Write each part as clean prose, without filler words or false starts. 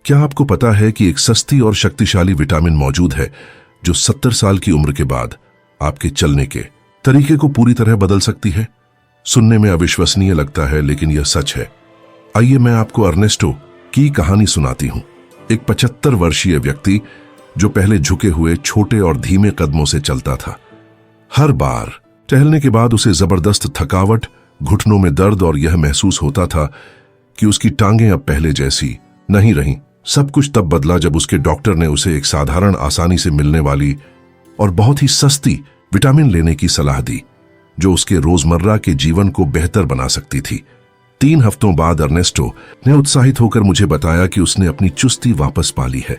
क्या आपको पता है कि एक सस्ती और शक्तिशाली विटामिन मौजूद है जो 70 साल की उम्र के बाद आपके चलने के तरीके को पूरी तरह बदल सकती है? सुनने में अविश्वसनीय लगता है, लेकिन यह सच है। आइए मैं आपको अर्नेस्टो की कहानी सुनाती हूं। एक 75 वर्षीय व्यक्ति जो पहले झुके हुए छोटे और धीमे कदमों से चलता था। हर बार टहलने के बाद उसे जबरदस्त थकावट, घुटनों में दर्द और यह महसूस होता था कि उसकी टांगें अब पहले जैसी नहीं रहीं। सब कुछ तब बदला जब उसके डॉक्टर ने उसे एक साधारण, आसानी से मिलने वाली और बहुत ही सस्ती विटामिन लेने की सलाह दी, जो उसके रोजमर्रा के जीवन को बेहतर बना सकती थी। 3 हफ्तों बाद अर्नेस्टो ने उत्साहित होकर मुझे बताया कि उसने अपनी चुस्ती वापस पा ली है।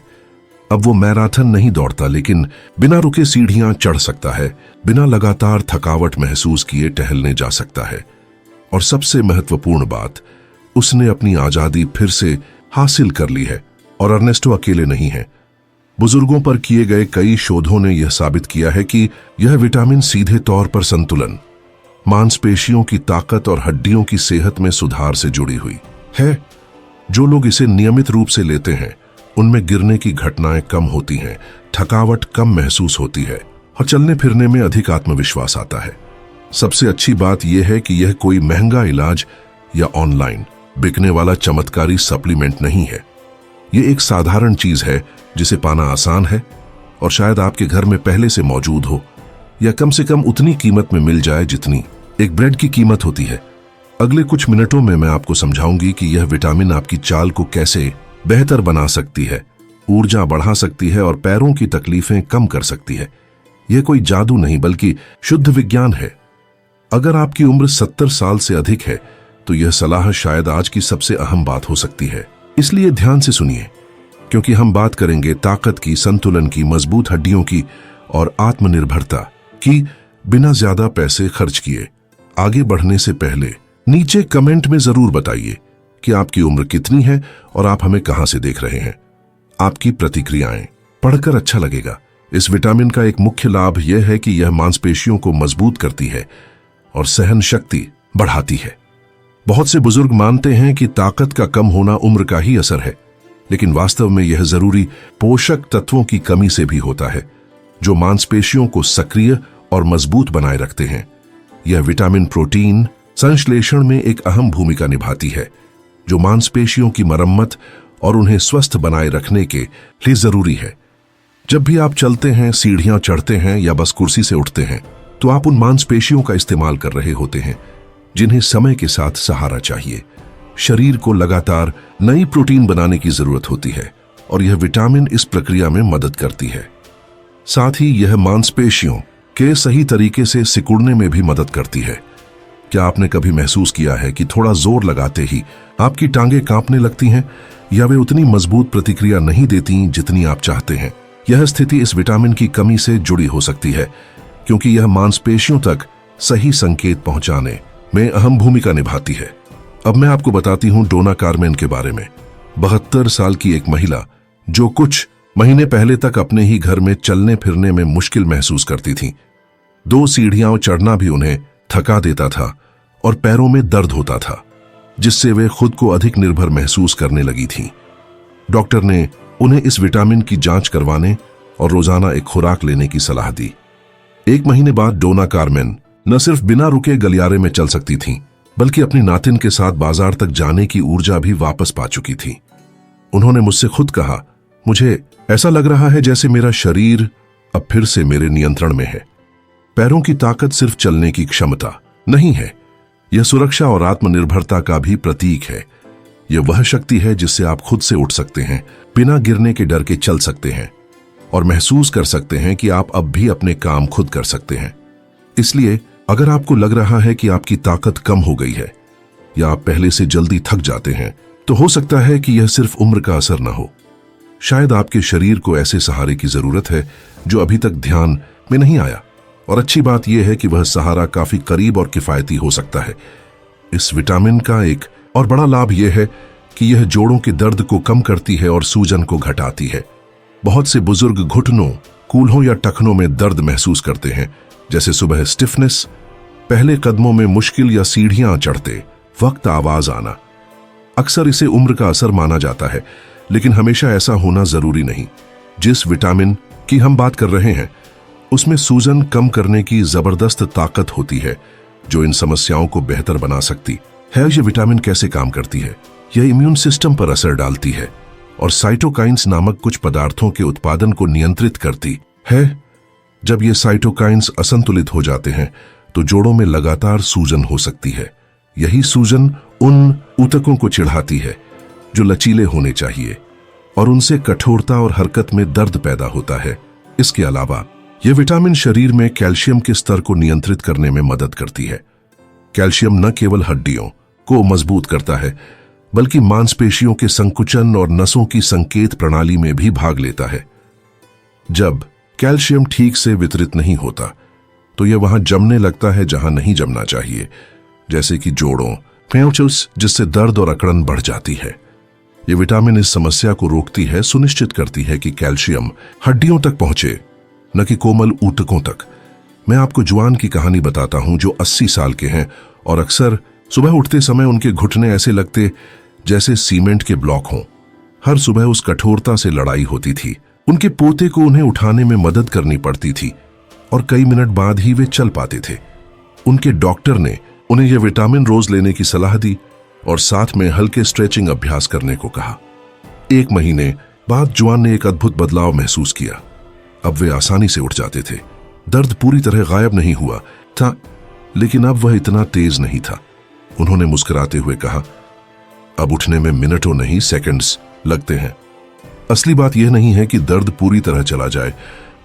अब वो मैराथन नहीं दौड़ता, लेकिन बिना रुके सीढ़ियां चढ़ सकता है, बिना लगातार थकावट महसूस किए टहलने जा सकता है। और सबसे महत्वपूर्ण बात, उसने अपनी आजादी फिर से हासिल कर ली है। और अर्नेस्टो अकेले नहीं है। बुजुर्गों पर किए गए कई शोधों ने यह साबित किया है कि यह विटामिन सीधे तौर पर संतुलन, मांसपेशियों की ताकत और हड्डियों की सेहत में सुधार से जुड़ी हुई है। जो लोग इसे नियमित रूप से लेते हैं, उनमें गिरने की घटनाएं कम होती हैं, थकावट कम महसूस होती है और चलने फिरने में अधिक आत्मविश्वास आता है। सबसे अच्छी बात यह है कि यह कोई महंगा इलाज या ऑनलाइन बिकने वाला चमत्कारी सप्लीमेंट नहीं है। यह एक साधारण चीज है जिसे पाना आसान है और शायद आपके घर में पहले से मौजूद हो, या कम से कम उतनी कीमत में मिल जाए जितनी एक ब्रेड की कीमत होती है। अगले कुछ मिनटों में मैं आपको समझाऊंगी कि यह विटामिन आपकी चाल को कैसे बेहतर बना सकती है, ऊर्जा बढ़ा सकती है और पैरों की तकलीफें कम कर सकती है। यह कोई जादू नहीं, बल्कि शुद्ध विज्ञान है। अगर आपकी उम्र 70 साल से अधिक है, तो यह सलाह शायद आज की सबसे अहम बात हो सकती है। इसलिए ध्यान से सुनिए, क्योंकि हम बात करेंगे ताकत की, संतुलन की, मजबूत हड्डियों की और आत्मनिर्भरता की, बिना ज्यादा पैसे खर्च किए। आगे बढ़ने से पहले नीचे कमेंट में जरूर बताइए कि आपकी उम्र कितनी है और आप हमें कहां से देख रहे हैं। आपकी प्रतिक्रियाएं पढ़कर अच्छा लगेगा। इस विटामिन का एक मुख्य लाभ यह है कि यह मांसपेशियों को मजबूत करती है और सहन शक्ति बढ़ाती है। बहुत से बुजुर्ग मानते हैं कि ताकत का कम होना उम्र का ही असर है, लेकिन वास्तव में यह जरूरी पोषक तत्वों की कमी से भी होता है, जो मांसपेशियों को सक्रिय और मजबूत बनाए रखते हैं। यह विटामिन प्रोटीन संश्लेषण में एक अहम भूमिका निभाती है, जो मांसपेशियों की मरम्मत और उन्हें स्वस्थ बनाए रखने के लिए जरूरी है। जब भी आप चलते हैं, सीढ़ियां चढ़ते हैं या बस कुर्सी से उठते हैं, तो आप उन मांसपेशियों का इस्तेमाल कर रहे होते हैं जिन्हें समय के साथ सहारा चाहिए। शरीर को लगातार नई प्रोटीन बनाने की जरूरत होती है और यह विटामिन इस प्रक्रिया में मदद करती है। साथ ही यह मांसपेशियों के सही तरीके से सिकुड़ने में भी मदद करती है। क्या आपने कभी महसूस किया है कि थोड़ा जोर लगाते ही आपकी टांगें कांपने लगती हैं, या वे उतनी मजबूत प्रतिक्रिया नहीं देती जितनी आप चाहते हैं? यह स्थिति इस विटामिन की कमी से जुड़ी हो सकती है, क्योंकि यह मांसपेशियों तक सही संकेत पहुंचाने में अहम भूमिका निभाती है। अब मैं आपको बताती हूं डोना कार्मेन के बारे में। 72 साल की एक महिला जो कुछ महीने पहले तक अपने ही घर में चलने फिरने में मुश्किल महसूस करती थी। 2 सीढ़ियां चढ़ना भी उन्हें थका देता था और पैरों में दर्द होता था, जिससे वे खुद को अधिक निर्भर महसूस करने लगी थीं। डॉक्टर ने उन्हें इस विटामिन की जांच करवाने और रोजाना एक खुराक लेने की सलाह दी। 1 महीने बाद डोना कार्मेन न सिर्फ बिना रुके गलियारे में चल सकती थीं, बल्कि अपनी नातिन के साथ बाजार तक जाने की ऊर्जा भी वापस पा चुकी थीं। उन्होंने मुझसे खुद कहा, मुझे ऐसा लग रहा है जैसे मेरा शरीर अब फिर से मेरे नियंत्रण में है। पैरों की ताकत सिर्फ चलने की क्षमता नहीं है, यह सुरक्षा और आत्मनिर्भरता का भी प्रतीक है। यह वह शक्ति है जिससे आप खुद से उठ सकते हैं, बिना गिरने के डर के चल सकते हैं और महसूस कर सकते हैं कि आप अब भी अपने काम खुद कर सकते हैं। इसलिए अगर आपको लग रहा है कि आपकी ताकत कम हो गई है या आप पहले से जल्दी थक जाते हैं, तो हो सकता है कि यह सिर्फ उम्र का असर न हो। शायद आपके शरीर को ऐसे सहारे की जरूरत है जो अभी तक ध्यान में नहीं आया, और अच्छी बात यह है कि वह सहारा काफी करीब और किफायती हो सकता है। इस विटामिन का एक और बड़ा लाभ यह है कि यह जोड़ों के दर्द को कम करती है और सूजन को घटाती है। बहुत से बुजुर्ग घुटनों, कूल्हों या टखनों में दर्द महसूस करते हैं, जैसे सुबह स्टिफनेस, पहले कदमों में मुश्किल या सीढ़ियां चढ़ते वक्त आवाज आना। अक्सर इसे उम्र का असर माना जाता है, लेकिन हमेशा ऐसा होना जरूरी नहीं। जिस विटामिन की हम बात कर रहे हैं उसमें सूजन कम करने की जबरदस्त ताकत होती है जो इन समस्याओं को बेहतर बना सकती है। ये विटामिन कैसे काम करती है? यह इम्यून सिस्टम पर असर डालती है और साइटोकाइंस नामक कुछ पदार्थों के उत्पादन को नियंत्रित करती है। जब ये साइटोकाइंस असंतुलित हो जाते हैं तो जोड़ों में लगातार सूजन हो सकती है। यही सूजन उन ऊतकों को चिढ़ाती है जो लचीले होने चाहिए और उनसे कठोरता और हरकत में दर्द पैदा होता है। इसके अलावा यह विटामिन शरीर में कैल्शियम के स्तर को नियंत्रित करने में मदद करती है। कैल्शियम न केवल हड्डियों को मजबूत करता है बल्कि मांसपेशियों के संकुचन और नसों की संकेत प्रणाली में भी भाग लेता है। जब कैल्शियम ठीक से वितरित नहीं होता तो यह वहां जमने लगता है जहां नहीं जमना चाहिए, जैसे कि जोड़ों पेयोचल्स, जिससे दर्द और अकड़न बढ़ जाती है। यह विटामिन इस समस्या को रोकती है, सुनिश्चित करती है कि कैल्शियम हड्डियों तक पहुंचे, न कि कोमल ऊतकों तक। मैं आपको जुआन की कहानी बताता हूं जो 80 साल के हैं और अक्सर सुबह उठते समय उनके घुटने ऐसे लगते जैसे सीमेंट के ब्लॉक हों। हर सुबह उस कठोरता से लड़ाई होती थी। उनके पोते को उन्हें उठाने में मदद करनी पड़ती थी और कई मिनट बाद ही वे चल पाते थे। उनके डॉक्टर ने उन्हें यह विटामिन रोज लेने की सलाह दी और साथ में हल्के स्ट्रेचिंग अभ्यास करने को कहा। 1 महीने बाद जुआन ने एक अद्भुत बदलाव महसूस किया। अब वे आसानी से उठ जाते थे। दर्द पूरी तरह गायब नहीं हुआ था, लेकिन अब वह इतना तेज नहीं था। उन्होंने मुस्कुराते हुए कहा, अब उठने में मिनटों नहीं सेकंड्स लगते हैं। असली बात यह नहीं है कि दर्द पूरी तरह चला जाए,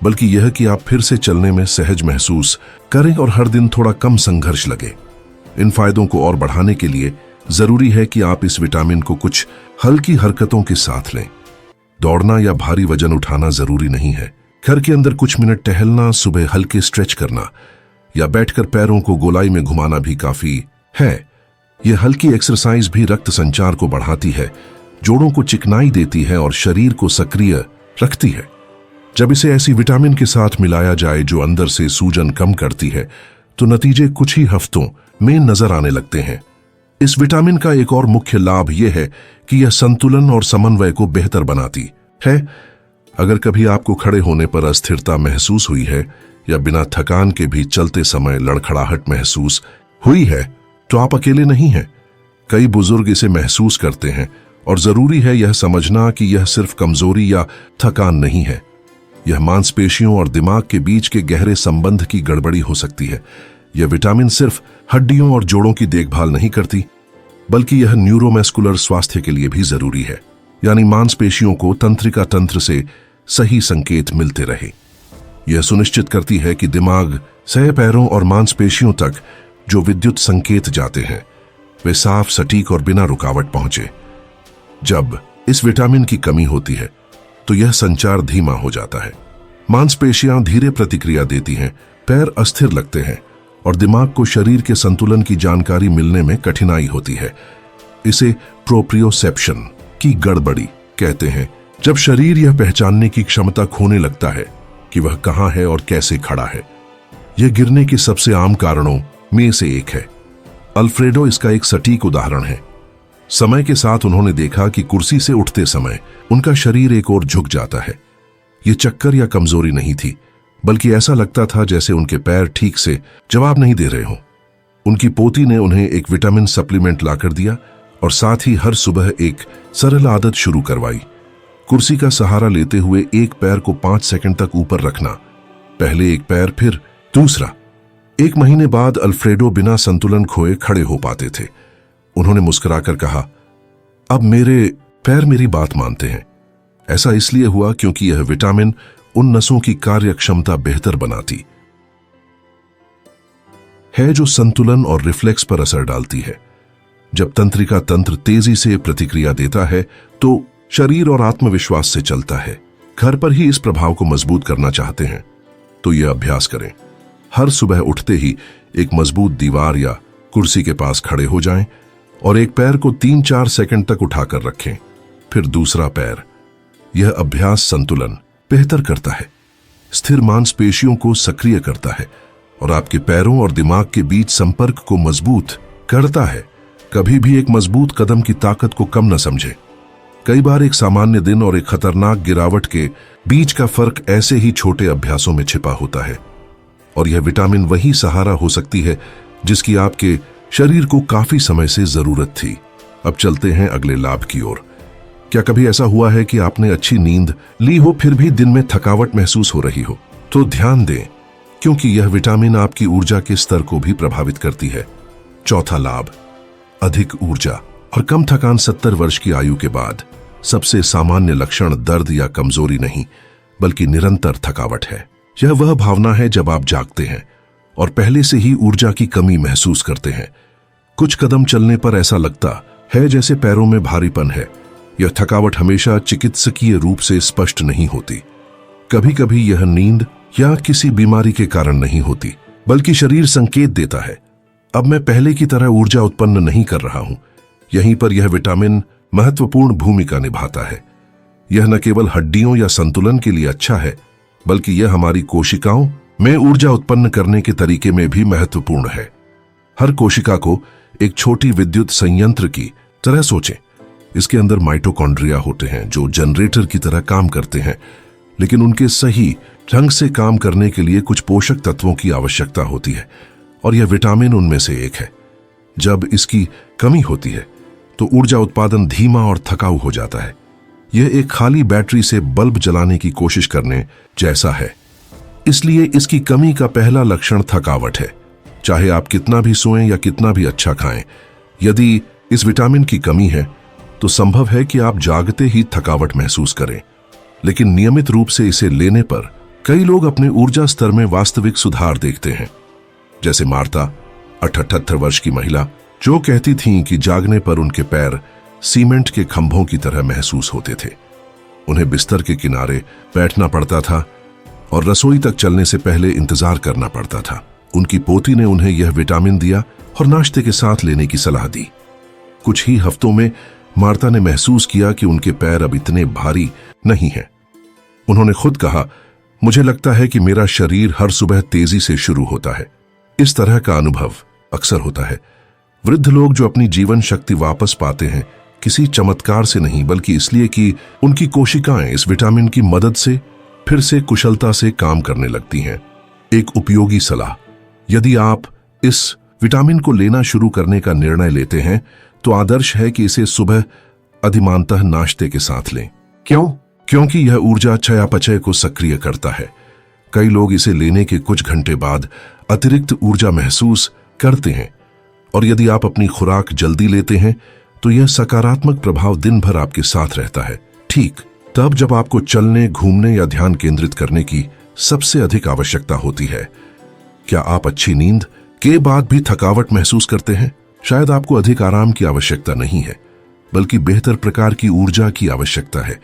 बल्कि यह कि आप फिर से चलने में सहज महसूस करें और हर दिन थोड़ा कम संघर्ष लगे। इन फायदों को और बढ़ाने के लिए जरूरी है कि आप इस विटामिन को कुछ हल्की हरकतों के साथ लें। दौड़ना या भारी वजन उठाना जरूरी नहीं है। घर के अंदर कुछ मिनट टहलना, सुबह हल्के स्ट्रेच करना या बैठकर पैरों को गोलाई में घुमाना भी काफी है। यह हल्की एक्सरसाइज भी रक्त संचार को बढ़ाती है, जोड़ों को चिकनाई देती है और शरीर को सक्रिय रखती है। जब इसे ऐसी विटामिन के साथ मिलाया जाए जो अंदर से सूजन कम करती है तो नतीजे कुछ ही हफ्तों में नजर आने लगते हैं। इस विटामिन का एक और मुख्य लाभ यह है कि यह संतुलन और समन्वय को बेहतर बनाती है। अगर कभी आपको खड़े होने पर अस्थिरता महसूस हुई है या बिना थकान के भी चलते समय लड़खड़ाहट महसूस हुई है तो आप अकेले नहीं हैं। कई बुजुर्ग इसे महसूस करते हैं और जरूरी है यह समझना कि यह सिर्फ कमजोरी या थकान नहीं है। यह मांसपेशियों और दिमाग के बीच के गहरे संबंध की गड़बड़ी हो सकती है। यह विटामिन सिर्फ हड्डियों और जोड़ों की देखभाल नहीं करती, बल्कि यह न्यूरोमस्कुलर स्वास्थ्य के लिए भी जरूरी है, यानी मांसपेशियों को तंत्रिका तंत्र से सही संकेत मिलते रहे। यह सुनिश्चित करती है कि दिमाग से पैरों और मांसपेशियों तक जो विद्युत संकेत जाते हैं वे साफ, सटीक और बिना रुकावट पहुंचे। जब इस विटामिन की कमी होती है तो यह संचार धीमा हो जाता है, मांसपेशियां धीरे प्रतिक्रिया देती हैं, पैर अस्थिर लगते हैं और दिमाग को शरीर के संतुलन की जानकारी मिलने में कठिनाई होती है। इसे प्रोप्रियोसेप्शन की गड़बड़ी कहते हैं, जब शरीर यह पहचानने की क्षमता खोने लगता है कि वह कहां है और कैसे खड़ा है। यह गिरने के सबसे आम कारणों में से एक है। अल्फ्रेडो इसका एक सटीक उदाहरण है। समय के साथ उन्होंने देखा कि कुर्सी से उठते समय उनका शरीर एक ओर झुक जाता है। यह चक्कर या कमजोरी नहीं थी, बल्कि ऐसा लगता था जैसे उनके पैर ठीक से जवाब नहीं दे रहे हों। उनकी पोती ने उन्हें एक विटामिन सप्लीमेंट लाकर दिया और साथ ही हर सुबह एक सरल आदत शुरू करवाई। कुर्सी का सहारा लेते हुए एक पैर को 5 सेकंड तक ऊपर रखना, पहले एक पैर फिर दूसरा। 1 महीने बाद अल्फ्रेडो बिना संतुलन खोए खड़े हो पाते थे। उन्होंने मुस्कुराकर कहा, अब मेरे पैर मेरी बात मानते हैं। ऐसा इसलिए हुआ क्योंकि यह विटामिन उन नसों की कार्य क्षमता बेहतर बनाती है जो संतुलन और रिफ्लेक्स पर असर डालती है। जब तंत्रिका तंत्र तेजी से प्रतिक्रिया देता है तो शरीर और आत्मविश्वास से चलता है। घर पर ही इस प्रभाव को मजबूत करना चाहते हैं तो यह अभ्यास करें। हर सुबह उठते ही एक मजबूत दीवार या कुर्सी के पास खड़े हो जाएं और एक पैर को 3-4 सेकंड तक उठाकर रखें, फिर दूसरा पैर। यह अभ्यास संतुलन बेहतर करता है, स्थिर मांसपेशियों को सक्रिय करता है और आपके पैरों और दिमाग के बीच संपर्क को मजबूत करता है। कभी भी एक मजबूत कदम की ताकत को कम न समझें। कई बार एक सामान्य दिन और एक खतरनाक गिरावट के बीच का फर्क ऐसे ही छोटे अभ्यासों में छिपा होता है। और यह विटामिन वही सहारा हो सकती है जिसकी आपके शरीर को काफी समय से जरूरत थी। अब चलते हैं अगले लाभ की ओर। क्या कभी ऐसा हुआ है कि आपने अच्छी नींद ली हो फिर भी दिन में थकावट महसूस हो रही हो? तो ध्यान दें, क्योंकि यह विटामिन आपकी ऊर्जा के स्तर को भी प्रभावित करती है। चौथा लाभ, अधिक ऊर्जा और कम थकान। 70 वर्ष की आयु के बाद सबसे सामान्य लक्षण दर्द या कमजोरी नहीं, बल्कि निरंतर थकावट है। यह वह भावना है जब आप जागते हैं और पहले से ही ऊर्जा की कमी महसूस करते हैं। कुछ कदम चलने पर ऐसा लगता है जैसे पैरों में भारीपन है। यह थकावट हमेशा चिकित्सकीय रूप से स्पष्ट नहीं होती। कभी कभी यह नींद या किसी बीमारी के कारण नहीं होती, बल्कि शरीर संकेत देता है, अब मैं पहले की तरह ऊर्जा उत्पन्न नहीं कर रहा हूं। यहीं पर यह विटामिन महत्वपूर्ण भूमिका निभाता है। यह न केवल हड्डियों या संतुलन के लिए अच्छा है, बल्कि यह हमारी कोशिकाओं में ऊर्जा उत्पन्न करने के तरीके में भी महत्वपूर्ण है। हर कोशिका को एक छोटी विद्युत संयंत्र की तरह सोचें। इसके अंदर माइटोकॉन्ड्रिया होते हैं जो जनरेटर की तरह काम करते हैं, लेकिन उनके सही ढंग से काम करने के लिए कुछ पोषक तत्वों की आवश्यकता होती है, और यह विटामिन उनमें से एक है। जब इसकी कमी होती है तो ऊर्जा उत्पादन धीमा और थकाऊ हो जाता है। यह एक खाली बैटरी से बल्ब जलाने की कोशिश करने जैसा है। इसलिए इसकी कमी का पहला लक्षण थकावट है। चाहे आप कितना भी सोएं या कितना भी अच्छा खाएं, यदि इस विटामिन की कमी है तो संभव है कि आप जागते ही थकावट महसूस करें। लेकिन नियमित रूप से इसे लेने पर कई लोग अपने ऊर्जा स्तर में वास्तविक सुधार देखते हैं। जैसे मार्ता, 78 वर्ष की महिला, जो कहती थीं कि जागने पर उनके पैर सीमेंट के खंभों की तरह महसूस होते थे। उन्हें बिस्तर के किनारे बैठना पड़ता था और रसोई तक चलने से पहले इंतजार करना पड़ता था। उनकी पोती ने उन्हें यह विटामिन दिया और नाश्ते के साथ लेने की सलाह दी। कुछ ही हफ्तों में मार्ता ने महसूस किया कि उनके पैर अब इतने भारी नहीं हैं। उन्होंने खुद कहा, मुझे लगता है कि मेरा शरीर हर सुबह तेजी से शुरू होता है। इस तरह का अनुभव अक्सर होता है। वृद्ध लोग जो अपनी जीवन शक्ति वापस पाते हैं, किसी चमत्कार से नहीं, बल्कि इसलिए कि उनकी कोशिकाएं इस विटामिन की मदद से फिर से कुशलता से काम करने लगती हैं। एक उपयोगी सलाह, यदि आप इस विटामिन को लेना शुरू करने का निर्णय लेते हैं तो आदर्श है कि इसे सुबह अधिमानतः नाश्ते के साथ लें। क्यों? क्योंकि यह ऊर्जा चयापचय को सक्रिय करता है। कई लोग इसे लेने के कुछ घंटे बाद अतिरिक्त ऊर्जा महसूस करते हैं, और यदि आप अपनी खुराक जल्दी लेते हैं तो यह सकारात्मक प्रभाव दिन भर आपके साथ रहता है। ठीक तब जब आपको चलने, घूमने या ध्यान केंद्रित करने की सबसे अधिक आवश्यकता होती है। क्या आप अच्छी नींद के बाद भी थकावट महसूस करते हैं? शायद आपको अधिक आराम की आवश्यकता नहीं है, बल्कि बेहतर प्रकार की ऊर्जा की आवश्यकता है,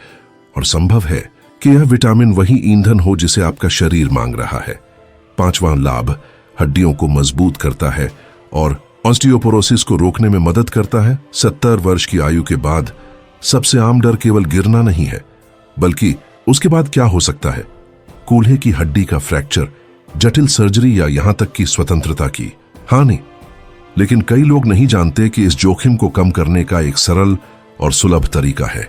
और संभव है कि यह विटामिन वही ईंधन हो जिसे आपका शरीर मांग रहा है। पांचवां लाभ, हड्डियों को मजबूत करता है और ऑस्टियोपोरोसिस को रोकने में मदद करता है। 70 वर्ष की आयु के बाद सबसे आम डर केवल गिरना नहीं है, बल्कि उसके बाद क्या हो सकता है। कूल्हे की हड्डी का फ्रैक्चर, जटिल सर्जरी या यहां तक कि स्वतंत्रता की हानि। लेकिन कई लोग नहीं जानते कि इस जोखिम को कम करने का एक सरल और सुलभ तरीका है,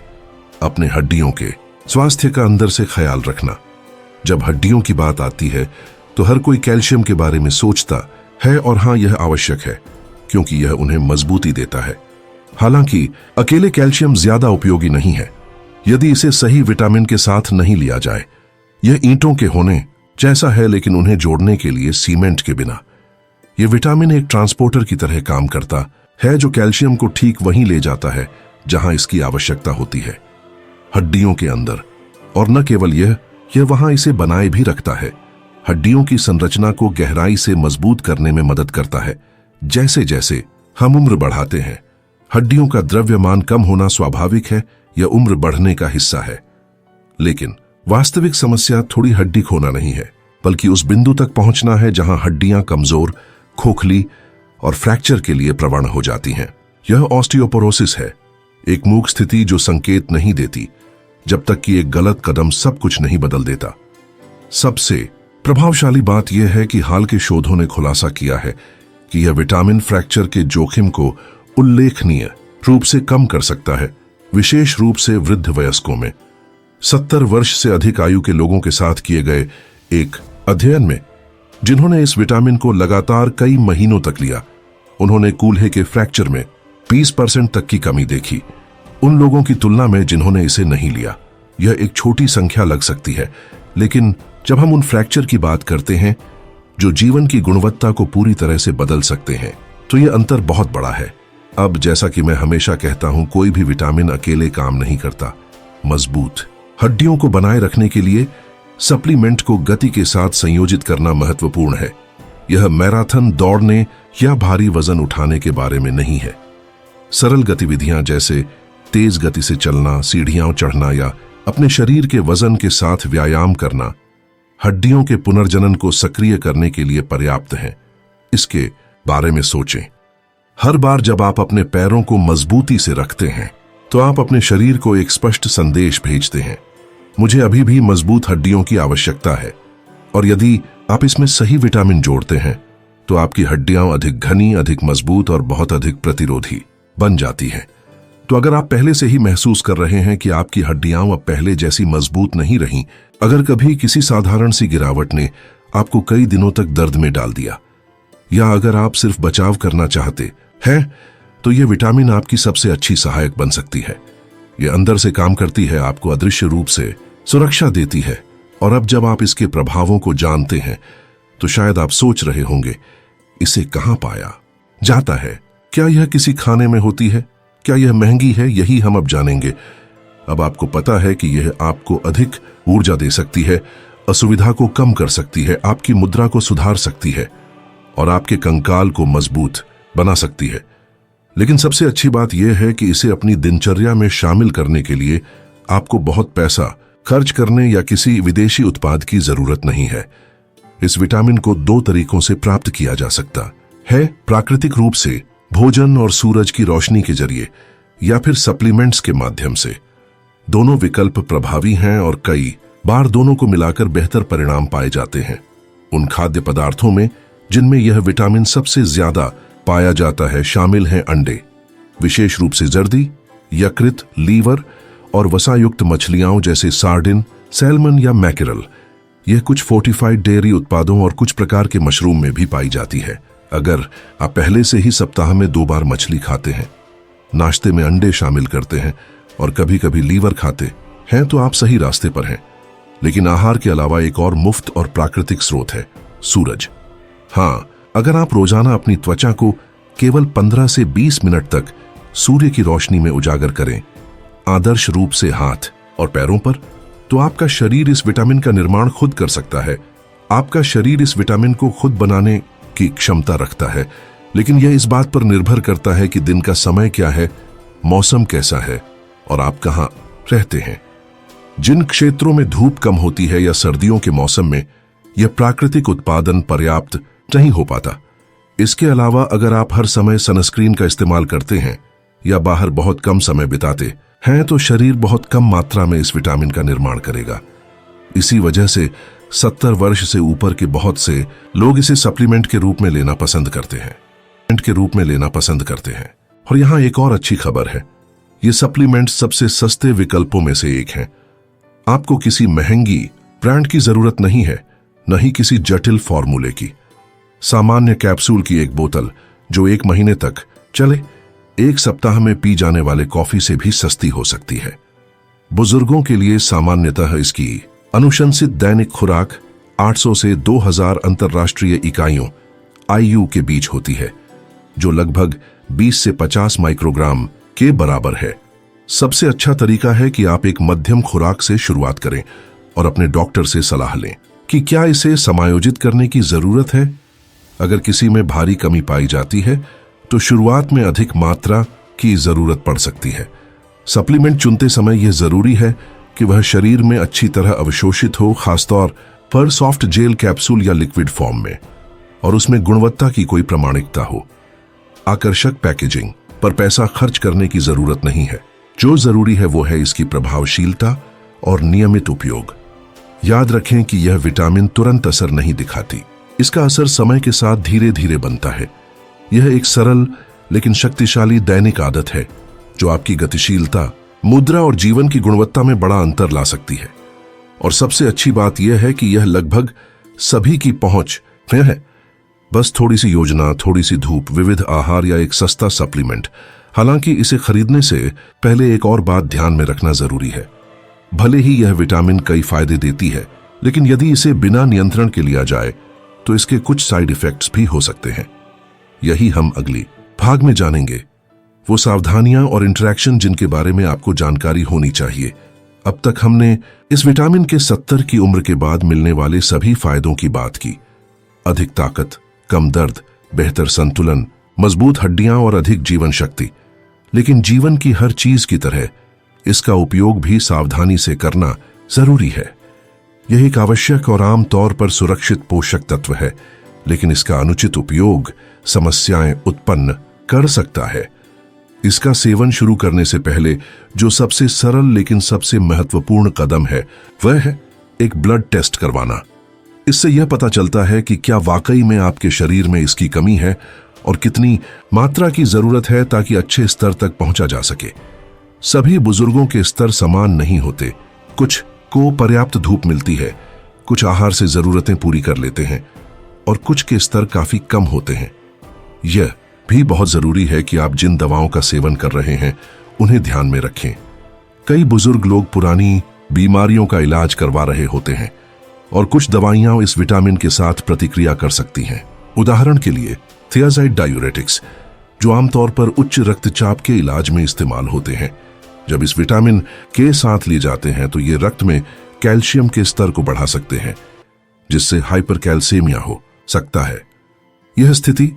अपने हड्डियों के स्वास्थ्य का अंदर से ख्याल रखना। जब हड्डियों की बात आती है तो हर कोई कैल्शियम के बारे में सोचता है, और हां, यह आवश्यक है क्योंकि यह उन्हें मजबूती देता है। हालांकि अकेले कैल्शियम ज्यादा उपयोगी नहीं है यदि इसे सही विटामिन के साथ नहीं लिया जाए। यह ईंटों के होने जैसा है, लेकिन उन्हें जोड़ने के लिए सीमेंट के बिना। यह विटामिन एक ट्रांसपोर्टर की तरह काम करता है जो कैल्शियम को ठीक वहीं ले जाता है जहां इसकी आवश्यकता होती है, हड्डियों के अंदर। और न केवल यह वहां इसे बनाए भी रखता है। हड्डियों की संरचना को गहराई से मजबूत करने में मदद करता है। जैसे जैसे हम उम्र बढ़ाते हैं, हड्डियों का द्रव्यमान कम होना स्वाभाविक है, यह उम्र बढ़ने का हिस्सा है। लेकिन वास्तविक समस्या थोड़ी हड्डी खोना नहीं है, बल्कि उस बिंदु तक पहुंचना है जहां हड्डियां कमजोर, खोखली और फ्रैक्चर के लिए प्रवण हो जाती हैं। यह ऑस्टियोपोरोसिस है, एक मूक स्थिति जो संकेत नहीं देती जब तक कि एक गलत कदम सब कुछ नहीं बदल देता। सबसे प्रभावशाली बात यह है कि हाल के शोधों ने खुलासा किया है कि यह विटामिन फ्रैक्चर के जोखिम को उल्लेखनीय रूप से कम कर सकता है। विशेष रूप से वृद्ध वयस्कों में। 70 वर्ष से अधिक आयु के लोगों के साथ किए गए एक अध्ययन में, जिन्होंने इस विटामिन को लगातार कई महीनों तक लिया, उन्होंने कूल्हे के फ्रैक्चर में 20% तक की कमी देखी, उन लोगों की तुलना में जिन्होंने इसे नहीं लिया। यह एक छोटी संख्या लग सकती है, लेकिन जब हम उन फ्रैक्चर की बात करते हैं जो जीवन की गुणवत्ता को पूरी तरह से बदल सकते हैं, तो यह अंतर बहुत बड़ा है। अब जैसा कि मैं हमेशा कहता हूं, कोई भी विटामिन अकेले काम नहीं करता। मजबूत हड्डियों को बनाए रखने के लिए सप्लीमेंट को गति के साथ संयोजित करना महत्वपूर्ण है। यह मैराथन दौड़ने या भारी वजन उठाने के बारे में नहीं है। सरल गतिविधियां जैसे तेज गति से चलना, सीढ़ियां चढ़ना या अपने शरीर के वजन के साथ व्यायाम करना हड्डियों के पुनर्जनन को सक्रिय करने के लिए पर्याप्त है। इसके बारे में सोचें। हर बार जब आप अपने पैरों को मजबूती से रखते हैं, तो आप अपने शरीर को एक स्पष्ट संदेश भेजते हैं, मुझे अभी भी मजबूत हड्डियों की आवश्यकता है। और यदि आप इसमें सही विटामिन जोड़ते हैं, तो आपकी हड्डियां अधिक घनी, अधिक मजबूत और बहुत अधिक प्रतिरोधी बन जाती हैं। तो अगर आप पहले से ही महसूस कर रहे हैं कि आपकी हड्डियां अब पहले जैसी मजबूत नहीं रहीं, अगर कभी किसी साधारण सी गिरावट ने आपको कई दिनों तक दर्द में डाल दिया, या अगर आप सिर्फ बचाव करना चाहते हैं, तो यह विटामिन आपकी सबसे अच्छी सहायक बन सकती है। यह अंदर से काम करती है, आपको अदृश्य रूप से सुरक्षा देती है। और अब जब आप इसके प्रभावों को जानते हैं, तो शायद आप सोच रहे होंगे, इसे कहां पाया जाता है? क्या यह किसी खाने में होती है? क्या यह महंगी है? यही हम अब जानेंगे। अब आपको पता है कि यह आपको अधिक ऊर्जा दे सकती है, असुविधा को कम कर सकती है, आपकी मुद्रा को सुधार सकती है और आपके कंकाल को मजबूत बना सकती है। लेकिन सबसे अच्छी बात यह है कि इसे अपनी दिनचर्या में शामिल करने के लिए आपको बहुत पैसा खर्च करने या किसी विदेशी उत्पाद की जरूरत नहीं है। इस विटामिन को 2 तरीकों से प्राप्त किया जा सकता है, प्राकृतिक रूप से भोजन और सूरज की रोशनी के जरिए, या फिर सप्लीमेंट्स के माध्यम से। दोनों विकल्प प्रभावी हैं और कई बार दोनों को मिलाकर बेहतर परिणाम पाए जाते हैं। उन खाद्य पदार्थों में जिनमें यह विटामिन सबसे ज्यादा पाया जाता है शामिल हैं अंडे, विशेष रूप से जर्दी, यकृत, लीवर और वसायुक्त मछलियां जैसे सार्डिन, सैल्मन या मैकेरल। यह कुछ फोर्टिफाइड डेयरी उत्पादों और कुछ प्रकार के मशरूम में भी पाई जाती है। अगर आप पहले से ही सप्ताह में 2 बार मछली खाते हैं, नाश्ते में अंडे शामिल करते हैं और कभी कभी लीवर खाते हैं, तो आप सही रास्ते पर हैं। लेकिन आहार के अलावा एक और मुफ्त और प्राकृतिक स्रोत है, सूरज। हाँ, अगर आप रोजाना अपनी त्वचा को केवल 15 से 20 मिनट तक सूर्य की रोशनी में उजागर करें, आदर्श रूप से हाथ और पैरों पर, तो आपका शरीर इस विटामिन का निर्माण खुद कर सकता है। आपका शरीर इस विटामिन को खुद बनाने की क्षमता रखता है, लेकिन यह इस बात पर निर्भर करता है कि दिन का समय क्या है, मौसम कैसा है और आप कहां रहते हैं। जिन क्षेत्रों में धूप कम होती है या सर्दियों के मौसम में यह प्राकृतिक उत्पादन पर्याप्त नहीं हो पाता। इसके अलावा अगर आप हर समय सनस्क्रीन का इस्तेमाल करते हैं या बाहर बहुत कम समय बिताते हैं, तो शरीर बहुत कम मात्रा में इस विटामिन का निर्माण करेगा। इसी वजह से 70 वर्ष से ऊपर के बहुत से लोग इसे सप्लीमेंट के रूप में लेना पसंद करते हैं। और यहां एक और अच्छी खबर है, ये सप्लीमेंट सबसे सस्ते विकल्पों में से एक है। आपको किसी महंगी ब्रांड की जरूरत नहीं है, न ही किसी जटिल फॉर्मूले की। सामान्य कैप्सूल की एक बोतल जो 1 महीने तक चले, 1 सप्ताह में पी जाने वाले कॉफी से भी सस्ती हो सकती है। बुजुर्गों के लिए सामान्यतः इसकी अनुशंसित दैनिक खुराक 800 से 2000 अंतर्राष्ट्रीय इकाइयों IU के बीच होती है, जो लगभग 20 से 50 माइक्रोग्राम के बराबर है। सबसे अच्छा तरीका है कि आप एक मध्यम खुराक से शुरुआत करें और अपने डॉक्टर से सलाह लें कि क्या इसे समायोजित करने की जरूरत है। अगर किसी में भारी कमी पाई जाती है, तो शुरुआत में अधिक मात्रा की जरूरत पड़ सकती है। सप्लीमेंट चुनते समय यह जरूरी है कि वह शरीर में अच्छी तरह अवशोषित हो, खासतौर पर सॉफ्ट जेल कैप्सूल या लिक्विड फॉर्म में, और उसमें गुणवत्ता की कोई प्रामाणिकता हो। आकर्षक पैकेजिंग पर पैसा खर्च करने की जरूरत नहीं है। जो जरूरी है वो है इसकी प्रभावशीलता और नियमित उपयोग। याद रखें कि यह विटामिन तुरंत असर नहीं दिखाती, इसका असर समय के साथ धीरे धीरे बनता है। यह एक सरल लेकिन शक्तिशाली दैनिक आदत है जो आपकी गतिशीलता मुद्रा और जीवन की गुणवत्ता में बड़ा अंतर ला सकती है। और सबसे अच्छी बात यह है कि यह लगभग सभी की पहुंच में है। बस थोड़ी सी योजना, थोड़ी सी धूप, विविध आहार या एक सस्ता सप्लीमेंट। हालांकि इसे खरीदने से पहले एक और बात ध्यान में रखना जरूरी है। भले ही यह विटामिन कई फायदे देती है, लेकिन यदि इसे बिना नियंत्रण के लिया जाए तो इसके कुछ साइड इफेक्ट्स भी हो सकते हैं। यही हम अगली भाग में जानेंगे, वो सावधानियां और इंटरेक्शन जिनके बारे में आपको जानकारी होनी चाहिए। अब तक हमने इस विटामिन के 70 की उम्र के बाद मिलने वाले सभी फायदों की बात की। अधिक ताकत, कम दर्द, बेहतर संतुलन, मजबूत हड्डियां और अधिक जीवन शक्ति। लेकिन जीवन की हर चीज की तरह इसका उपयोग भी सावधानी से करना जरूरी है। यह एक आवश्यक और आम तौर पर सुरक्षित पोषक तत्व है, लेकिन इसका अनुचित उपयोग समस्याएं उत्पन्न कर सकता है। इसका सेवन शुरू करने से पहले जो सबसे सरल लेकिन सबसे महत्वपूर्ण कदम है वह है एक ब्लड टेस्ट करवाना। इससे यह पता चलता है कि क्या वाकई में आपके शरीर में इसकी कमी है और कितनी मात्रा की जरूरत है ताकि अच्छे स्तर तक पहुंचा जा सके। सभी बुजुर्गों के स्तर समान नहीं होते। कुछ को पर्याप्त धूप मिलती है, कुछ आहार से जरूरतें पूरी कर लेते हैं और कुछ के स्तर काफी कम होते हैं। यह भी बहुत जरूरी है कि आप जिन दवाओं का सेवन कर रहे हैं उन्हें ध्यान में रखें। कई बुजुर्ग लोग पुरानी बीमारियों का इलाज करवा रहे होते हैं और कुछ दवाइयां इस विटामिन के साथ प्रतिक्रिया कर सकती हैं। उदाहरण के लिए थियाज़ाइड डायूरेटिक्स, जो आमतौर पर उच्च रक्तचाप के इलाज में इस्तेमाल होते हैं। जब इस विटामिन के साथ लिए जाते हैं तो ये रक्त में कैल्शियम के स्तर को बढ़ा सकते हैं, जिससे हाइपरकैल्सीमिया हो सकता है। यह स्थिति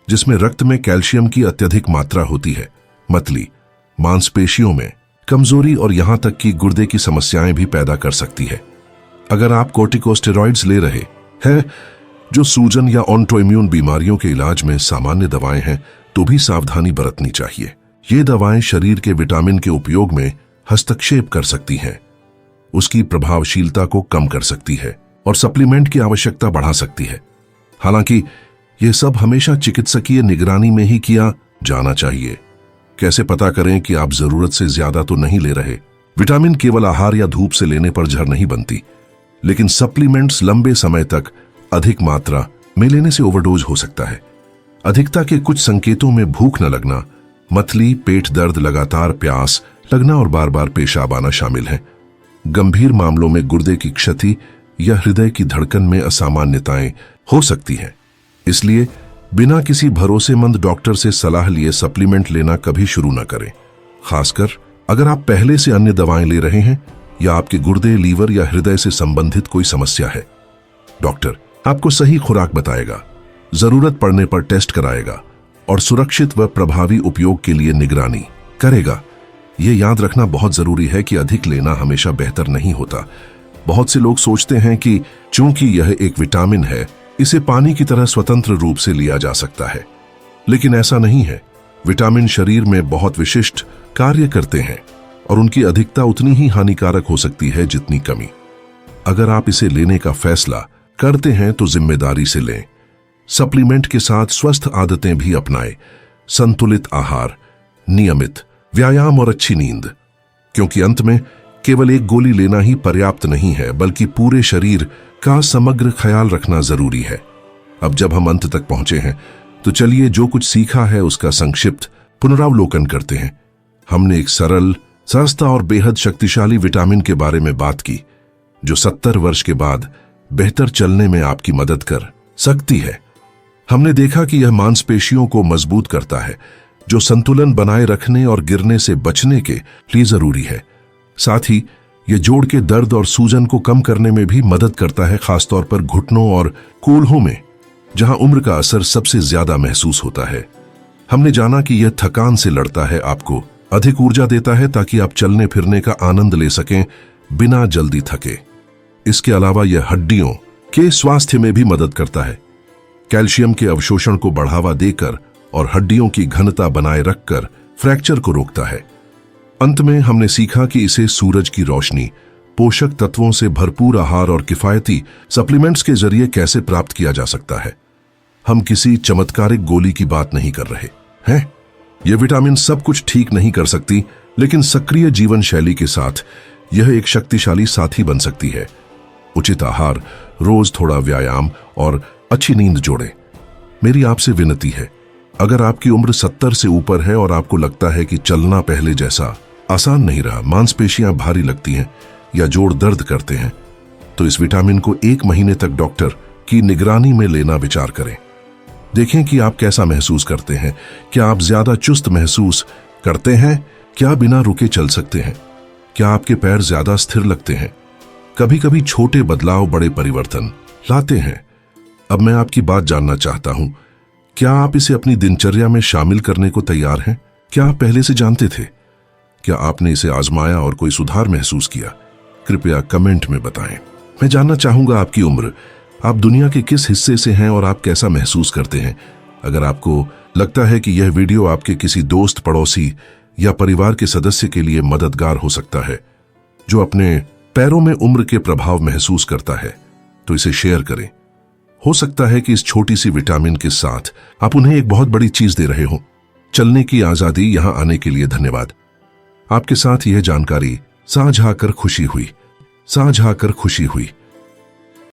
जिसमें रक्त में कैल्शियम की अत्यधिक मात्रा होती है, मतली, मांसपेशियों में कमजोरी और यहां तक कि गुर्दे की समस्याएं भी पैदा कर सकती है। अगर आप कोर्टिकोस्टेरॉइड्स ले रहे हैं, जो सूजन या ऑटोइम्यून बीमारियों के इलाज में सामान्य दवाएं हैं, तो भी सावधानी बरतनी चाहिए। ये दवाएं शरीर के विटामिन के उपयोग में हस्तक्षेप कर सकती हैं, उसकी प्रभावशीलता को कम कर सकती है और सप्लीमेंट की आवश्यकता बढ़ा सकती है। हालांकि यह सब हमेशा चिकित्सकीय निगरानी में ही किया जाना चाहिए। कैसे पता करें कि आप जरूरत से ज्यादा तो नहीं ले रहे? विटामिन केवल आहार या धूप से लेने पर जड़ नहीं बनती, लेकिन सप्लीमेंट्स लंबे समय तक अधिक मात्रा में लेने से ओवरडोज हो सकता है। अधिकता के कुछ संकेतों में भूख न लगना, मतली, पेट दर्द, लगातार प्यास लगना और बार बार पेशाब आना शामिल है। गंभीर मामलों में गुर्दे की क्षति या हृदय की धड़कन में असामान्यताएं हो सकती हैं। इसलिए बिना किसी भरोसेमंद डॉक्टर से सलाह लिए सप्लीमेंट लेना कभी शुरू न करें, खासकर अगर आप पहले से अन्य दवाएं ले रहे हैं या आपके गुर्दे, लीवर या हृदय से संबंधित कोई समस्या है। डॉक्टर आपको सही खुराक बताएगा, जरूरत पड़ने पर टेस्ट कराएगा और सुरक्षित व प्रभावी उपयोग के लिए निगरानी करेगा। यह याद रखना बहुत जरूरी है कि अधिक लेना हमेशा बेहतर नहीं होता। बहुत से लोग सोचते हैं कि चूंकि यह एक विटामिन है, इसे पानी की तरह स्वतंत्र रूप से लिया जा सकता है, लेकिन ऐसा नहीं है। विटामिन शरीर में बहुत विशिष्ट कार्य करते हैं और उनकी अधिकता उतनी ही हानिकारक हो सकती है जितनी कमी। अगर आप इसे लेने का फैसला करते हैं तो जिम्मेदारी से लें। सप्लीमेंट के साथ स्वस्थ आदतें भी अपनाएं, संतुलित आहार, नियमित व्यायाम और अच्छी नींद, क्योंकि अंत में केवल एक गोली लेना ही पर्याप्त नहीं है, बल्कि पूरे शरीर का समग्र ख्याल रखना जरूरी है। अब जब हम अंत तक पहुंचे हैं तो चलिए जो कुछ सीखा है उसका संक्षिप्त पुनरावलोकन करते हैं। हमने एक सरल, सस्ता और बेहद शक्तिशाली विटामिन के बारे में बात की, जो 70 वर्ष के बाद बेहतर चलने में आपकी मदद कर सकती है। हमने देखा कि यह मांसपेशियों को मजबूत करता है, जो संतुलन बनाए रखने और गिरने से बचने के लिए जरूरी है। साथ ही यह जोड़ के दर्द और सूजन को कम करने में भी मदद करता है, खासतौर पर घुटनों और कूल्हों में, जहां उम्र का असर सबसे ज्यादा महसूस होता है। हमने जाना कि यह थकान से लड़ता है, आपको अधिक ऊर्जा देता है ताकि आप चलने फिरने का आनंद ले सकें बिना जल्दी थके। इसके अलावा यह हड्डियों के स्वास्थ्य में भी मदद करता है, कैल्शियम के अवशोषण को बढ़ावा देकर और हड्डियों की घनता बनाए रखकर फ्रैक्चर को रोकता है। अंत में हमने सीखा कि इसे सूरज की रोशनी, पोषक तत्वों से भरपूर आहार और किफायती सप्लीमेंट्स के जरिए कैसे प्राप्त किया जा सकता है। हम किसी चमत्कारिक गोली की बात नहीं कर रहे हैं। यह विटामिन सब कुछ ठीक नहीं कर सकती, लेकिन सक्रिय जीवन शैली के साथ यह एक शक्तिशाली साथी बन सकती है। उचित आहार, रोज थोड़ा व्यायाम और अच्छी नींद जोड़ें। मेरी आपसे विनती है, अगर आपकी उम्र 70 से ऊपर है और आपको लगता है कि चलना पहले जैसा आसान नहीं रहा, मांसपेशियां भारी लगती हैं या जोड़ दर्द करते हैं, तो इस विटामिन को 1 महीने तक डॉक्टर की निगरानी में लेना विचार करें। देखें कि आप कैसा महसूस करते हैं। क्या आप ज्यादा चुस्त महसूस करते हैं? क्या बिना रुके चल सकते हैं? क्या आपके पैर ज्यादा स्थिर लगते हैं? कभी कभी छोटे बदलाव बड़े परिवर्तन लाते हैं। अब मैं आपकी बात जानना चाहता हूं, क्या आप इसे अपनी दिनचर्या में शामिल करने को तैयार हैं? क्या आप पहले से जानते थे? क्या आपने इसे आजमाया और कोई सुधार महसूस किया? कृपया कमेंट में बताएं। मैं जानना चाहूंगा आपकी उम्र, आप दुनिया के किस हिस्से से हैं और आप कैसा महसूस करते हैं। अगर आपको लगता है कि यह वीडियो आपके किसी दोस्त, पड़ोसी या परिवार के सदस्य के लिए मददगार हो सकता है जो अपने पैरों में उम्र के प्रभाव महसूस करता है, तो इसे शेयर करें। हो सकता है कि इस छोटी सी विटामिन के साथ आप उन्हें एक बहुत बड़ी चीज दे रहे हो। चलने की आजादी। यहां आने के लिए धन्यवाद। आपके साथ यह जानकारी साझा कर खुशी हुई।